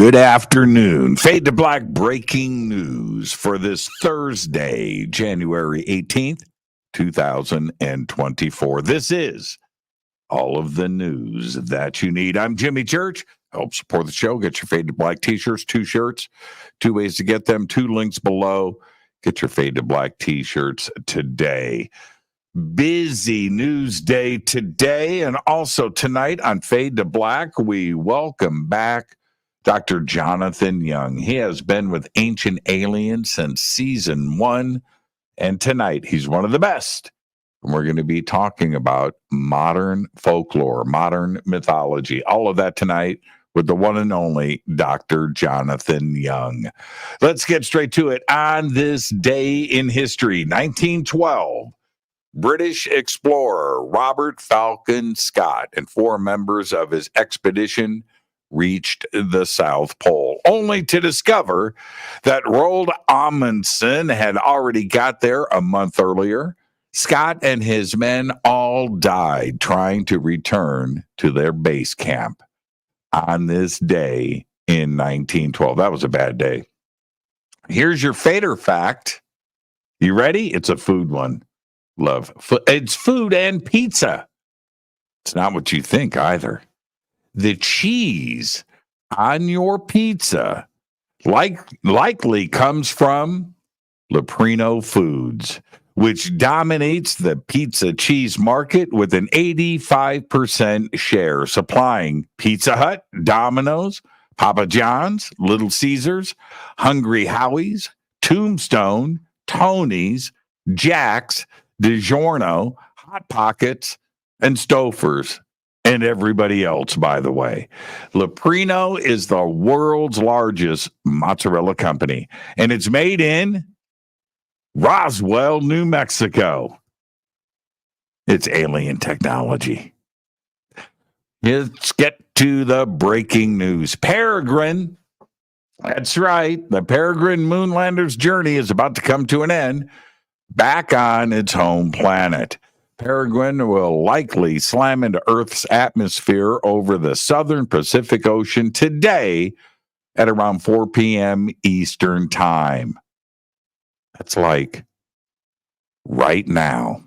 Good afternoon. Fade to Black breaking news for this Thursday, January 18th, 2024. This is all of the news that you need. I'm Jimmy Church. Help support the show. Get your Fade to Black T-shirts, 2 shirts, 2 ways to get them, 2 links below. Get your Fade to Black T-shirts today. Busy news day today, and also tonight on Fade to Black, we welcome back Dr. Jonathan Young. He has been with Ancient Aliens since season 1, and tonight he's one of the best. And we're going to be talking about modern folklore, modern mythology, all of that tonight with the one and only Dr. Jonathan Young. Let's get straight to it. On this day in history, 1912, British explorer Robert Falcon Scott and 4 members of his expedition reached the South Pole, only to discover that Roald Amundsen had already got there a month earlier. Scott and his men all died trying to return to their base camp on this day in 1912. That was a bad day. Here's your Fader fact. You ready? It's a food one. Love. It's food and pizza. It's not what you think either. The cheese on your pizza likely comes from Leprino Foods, which dominates the pizza cheese market with an 85% share, supplying Pizza Hut, Domino's, Papa John's, Little Caesars, Hungry Howie's, Tombstone, Tony's, Jack's, DiGiorno, Hot Pockets, and Stouffer's, and everybody else, by the way. Leprino is the world's largest mozzarella company, and it's made in Roswell, New Mexico. It's alien technology. Let's get to the breaking news. Peregrine, that's right, the Peregrine Moonlander's journey is about to come to an end, back on its home planet. Peregrine will likely slam into Earth's atmosphere over the southern Pacific Ocean today at around 4 p.m. Eastern Time. That's like right now.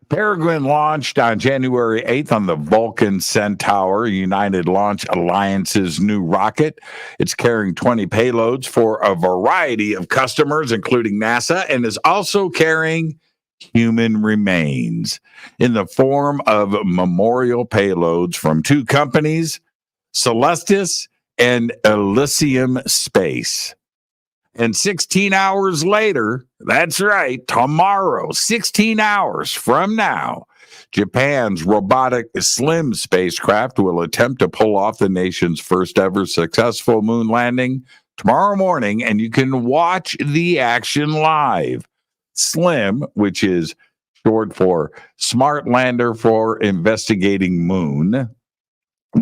Peregrine launched on January 8th on the Vulcan Centaur, United Launch Alliance's new rocket. It's carrying 20 payloads for a variety of customers, including NASA, and is also carrying human remains in the form of memorial payloads from 2 companies, Celestis and Elysium Space. And 16 hours later, that's right, tomorrow, 16 hours from now, Japan's robotic Slim spacecraft will attempt to pull off the nation's first ever successful moon landing tomorrow morning, and you can watch the action live. Slim, which is short for Smart Lander for Investigating Moon,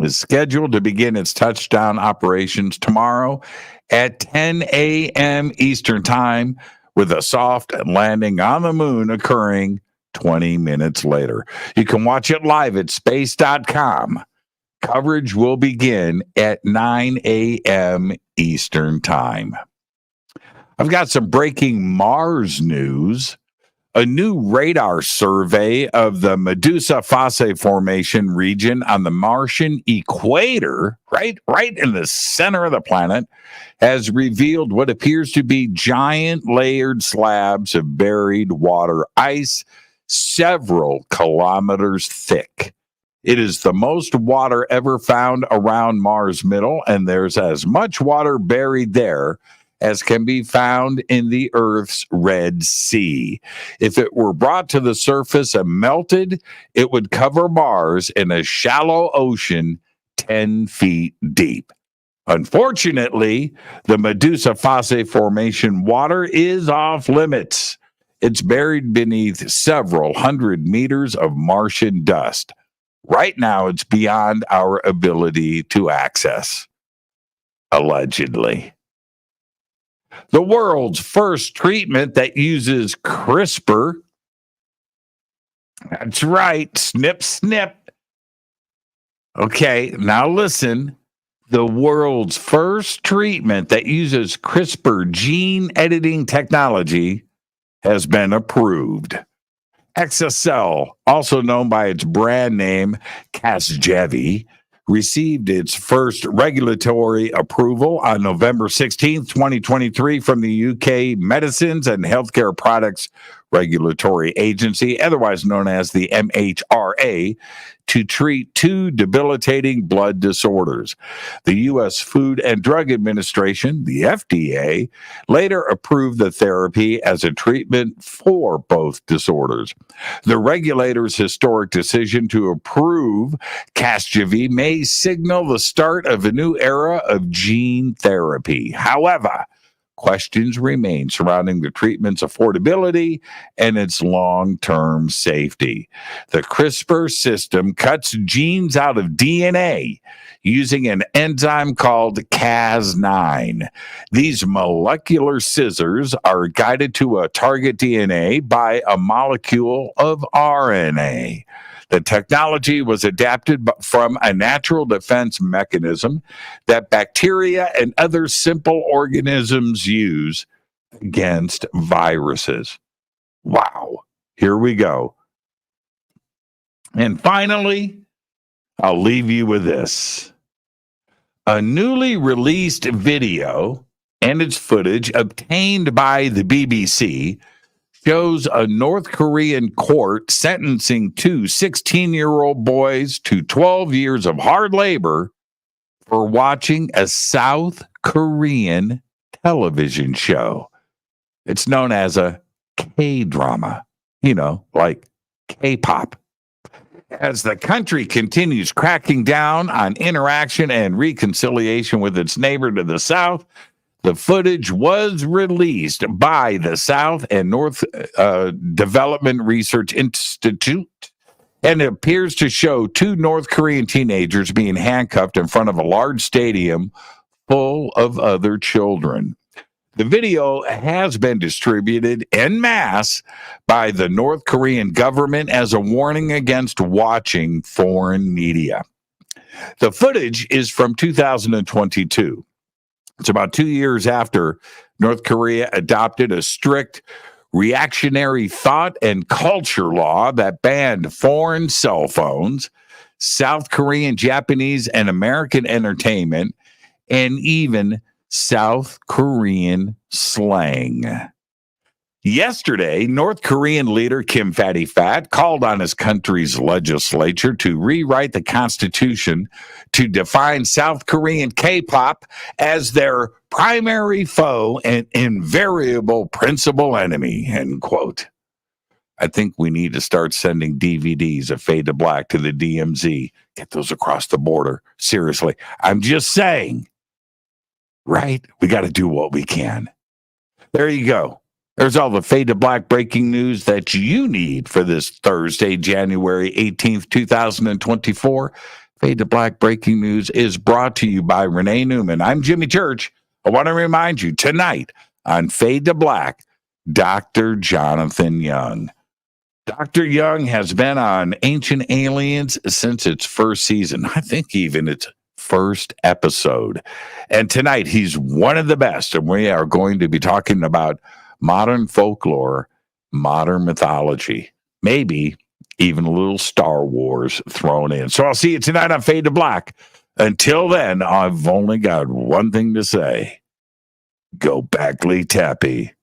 is scheduled to begin its touchdown operations tomorrow at 10 a.m. Eastern Time, with a soft landing on the moon occurring 20 minutes later. You can watch it live at space.com. Coverage will begin at 9 a.m. Eastern Time. I've got some breaking Mars news. A new radar survey of the Medusa Fossae Formation region on the Martian equator, right in the center of the planet, has revealed what appears to be giant layered slabs of buried water ice, several kilometers thick. It is the most water ever found around Mars' middle, and there's as much water buried there as can be found in the Earth's Red Sea. If it were brought to the surface and melted, it would cover Mars in a shallow ocean 10 feet deep. Unfortunately, the Medusa Fossae Formation water is off limits. It's buried beneath several hundred meters of Martian dust. Right now, it's beyond our ability to access. Allegedly. The world's first treatment that uses CRISPR. That's right. Snip, snip. Okay, now listen. The world's first treatment that uses CRISPR gene editing technology has been approved. Exocel, also known by its brand name Casgevy, received its first regulatory approval on November 16th, 2023 from the UK Medicines and Healthcare Products Regulatory Agency, otherwise known as the MHRA, to treat two debilitating blood disorders. The U.S. Food and Drug Administration, the FDA, later approved the therapy as a treatment for both disorders. The regulator's historic decision to approve Casgevy may signal the start of a new era of gene therapy. However, questions remain surrounding the treatment's affordability and its long-term safety. The CRISPR system cuts genes out of DNA using an enzyme called Cas9. These molecular scissors are guided to a target DNA by a molecule of RNA. The technology was adapted from a natural defense mechanism that bacteria and other simple organisms use against viruses. Wow. Here we go. And finally, I'll leave you with this. A newly released video and its footage obtained by the BBC shows a North Korean court sentencing two 16-year-old boys to 12 years of hard labor for watching a South Korean television show. It's known as a K-drama, like K-pop. As the country continues cracking down on interaction and reconciliation with its neighbor to the south, the footage was released by the South and North Development Research Institute, and it appears to show two North Korean teenagers being handcuffed in front of a large stadium full of other children. The video has been distributed en masse by the North Korean government as a warning against watching foreign media. The footage is from 2022. It's about 2 years after North Korea adopted a strict reactionary thought and culture law that banned foreign cell phones, South Korean, Japanese, and American entertainment, and even South Korean slang. Yesterday, North Korean leader Kim Fatty Fat called on his country's legislature to rewrite the constitution to define South Korean K-pop as their primary foe and invariable principal enemy, end quote. I think we need to start sending DVDs of Fade to Black to the DMZ. Get those across the border. Seriously, I'm just saying. Right? We got to do what we can. There you go. There's all the Fade to Black breaking news that you need for this Thursday, January 18th, 2024. Fade to Black breaking news is brought to you by Renee Newman. I'm Jimmy Church. I want to remind you tonight on Fade to Black, Dr. Jonathan Young. Dr. Young has been on Ancient Aliens since its first season. I think even its first episode. And tonight he's one of the best. And we are going to be talking about modern folklore, modern mythology, maybe even a little Star Wars thrown in. So I'll see you tonight on Fade to Black. Until then, I've only got one thing to say. Go Backley Tappy.